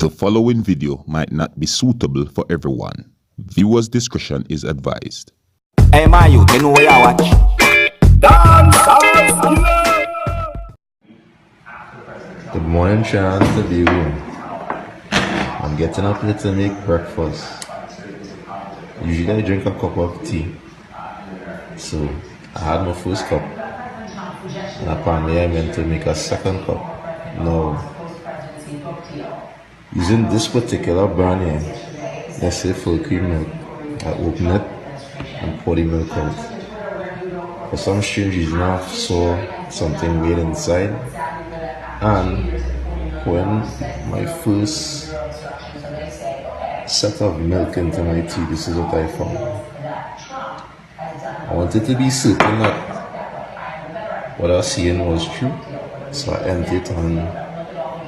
The following video might not be suitable for everyone. Viewers' discretion is advised. Hey man, you know where I watch? Good morning, Chance to the room. I'm getting up here to make breakfast. Usually I drink a cup of tea. So I had my first cup. And apparently I meant to make a second cup. No. Using this particular brand here, let's say full cream milk, I open it and pour the milk out. For some strange reason I saw something weird inside, and when my first set of milk into my tea, this is what I found. I wanted to be certain that what I was seeing was true, so I emptied it and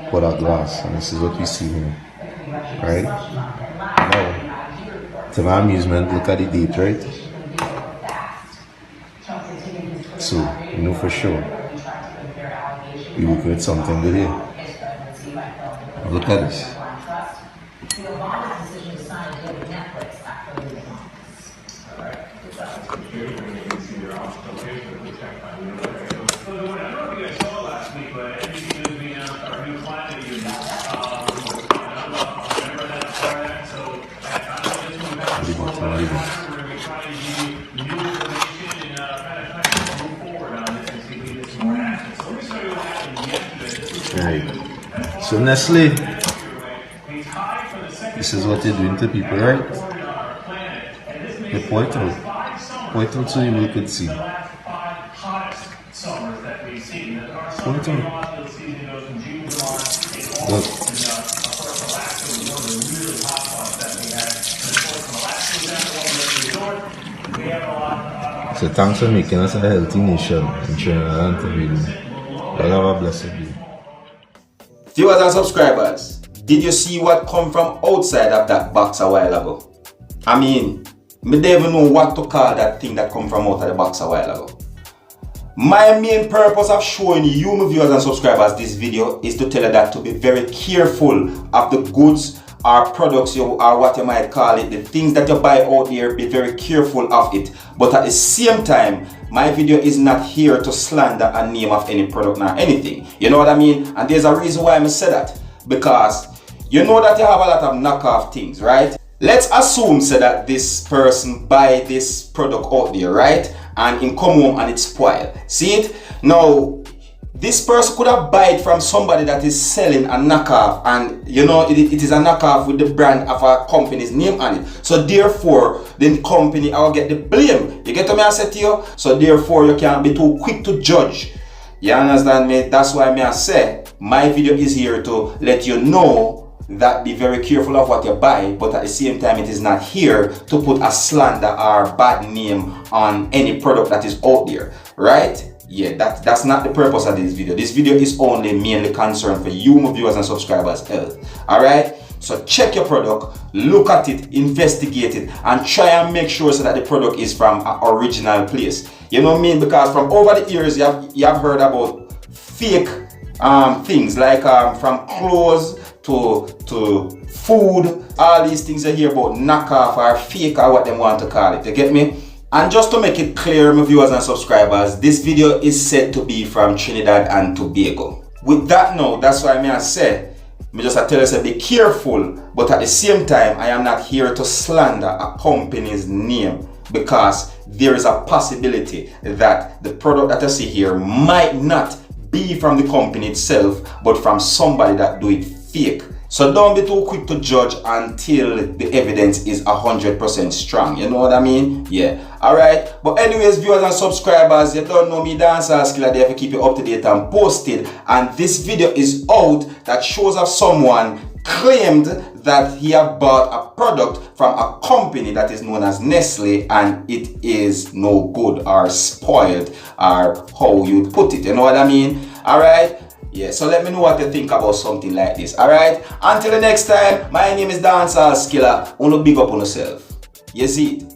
put a glass, and this is what we see here. Right? Now, to my amusement, look at the date, right? So, you know for sure, we work with something good here. Look at this. Right. So Nestle, this is what you're doing to people, right? You point out so you could see. Point out. Look. So thanks for making us a healthy nation in Trinidad and Tobago. God have a blessed day. Viewers and subscribers, did you see what come from outside of that box a while ago? I mean, me don't even know what to call that thing that come from out of the box a while ago. My main purpose of showing you, my viewers and subscribers, this video is to tell you that to be very careful of the goods or products or what you might call it, the things that you buy out there, be very careful of it. But at the same time, my video is not here to slander a name of any product nor anything. You know what I mean? And there's a reason why I say that. Because you know that you have a lot of knockoff things, right? Let's assume say that this person buy this product out there, right? And in come home and it's spoiled. See it? Now, this person could have bought it from somebody that is selling a knockoff, and you know it is a knockoff with the brand of a company's name on it. So therefore, the company will get the blame. You get what I say to you? So therefore, you can't be too quick to judge. You understand me? That's why I say my video is here to let you know that be very careful of what you buy, but at the same time, it is not here to put a slander or bad name on any product that is out there, right? Yeah, that's not the purpose of this video. This video is only mainly concerned for you, my viewers and subscribers' health. Alright? So check your product, look at it, investigate it, and try and make sure so that the product is from an original place. You know what I mean? Because from over the years, you have heard about fake things like from clothes to food, all these things you hear about knockoff or fake or what they want to call it. You get me? And just to make it clear, my viewers and subscribers, this video is said to be from Trinidad and Tobago. With that now, that's why I say, me just tell you, be careful, but at the same time, I am not here to slander a company's name, because there is a possibility that the product that I see here might not be from the company itself, but from somebody that do it fake. So don't be too quick to judge until the evidence is 100% strong. You know what I mean? Yeah. Alright. But anyways, viewers and subscribers, you don't know me, Dancehall Skilla there to keep you up to date and posted. And this video is out that shows of someone claimed that he have bought a product from a company that is known as Nestle, and it is no good or spoiled, or how you put it. You know what I mean? Alright. Yeah, so let me know what you think about something like this. Alright? Until the next time, my name is Dancehall Skilla. Wanna big up on yourself. You see it?